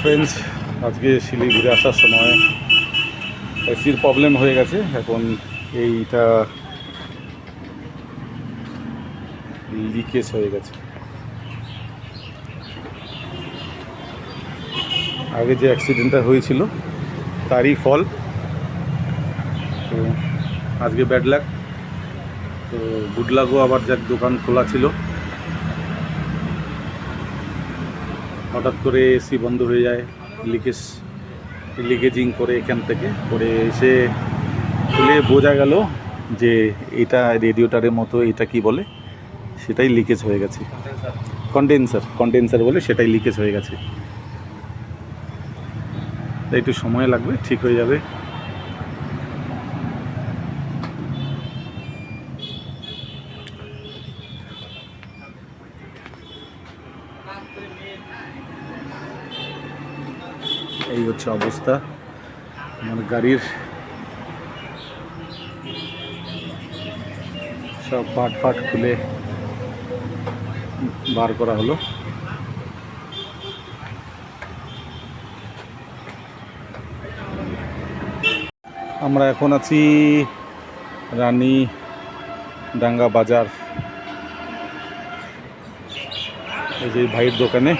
Friends, আজকে শিলিগুড়ি ঘুরে আসার সময় এসির প্রবলেম হয়ে গেছে। এখন এইটা লিকেজ হয়ে গেছে। আগে যে অ্যাক্সিডেন্টটা হয়েছিল তারই ফল। তো আজকে ব্যাড লাক। তো গুড লাকও আবার যাক দোকান খোলা ছিল, হঠাৎ করে এসি বন্ধ হয়ে যায়, লিকেজিং করে এখান থেকে করে এসে খুলে বোঝা গেল যে এটা রেডিয়েটরের মতো, এটা কি বলে সেটাই লিকেজ হয়ে গেছে। কন্ডেন্সার বলে, সেটাই লিকেজ হয়ে গেছে। তাই একটু সময় লাগবে, ঠিক হয়ে যাবে। এই হচ্ছে অবস্থা আমার গাড়ির। সব পাট খুলে বার করা হলো। আমরা এখন আছি রানীডাঙ্গা বাজার। এই যে ভাইয়ের দোকানে,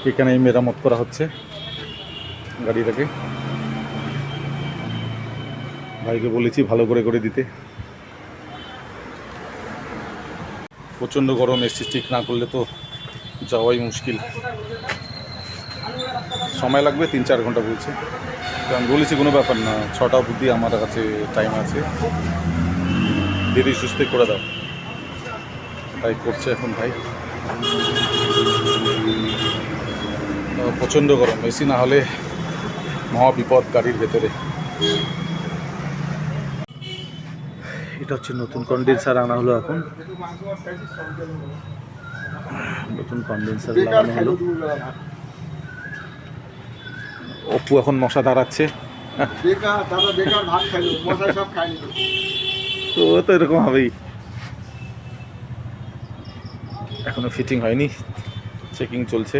এখানে মেরামত করা হচ্ছে গাড়িটাকে। ভাইকে বলেছি ভালো করে দিতে। প্রচণ্ড গরম, এসি ঠিক না করলে তো যাওয়াই মুশকিল। সময় লাগবে 3-4 ঘন্টা বলছে। আমি বলেছি কোনো ব্যাপার না, 6টা অবধি আমার কাছে টাইম আছে, দেরি সুস্থে করে দাও। তাই করছে এখন ভাই। প্রচণ্ড গরম, এসি না হলে মহা বিপদ গাড়ির ভেতরে। এটা হচ্ছে নতুন কন্ডেন্সার আনা হলো। এখন নতুন কন্ডেন্সার লাগানো হলো। অপু এখন মশা দাঁড়াচ্ছে। তো ও তো এরকম হবেই। এখনো ফিটিং হয়নি, চেকিং চলছে।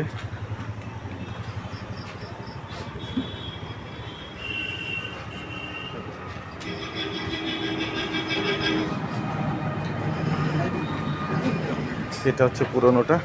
এটা হচ্ছে পুরোনোটা।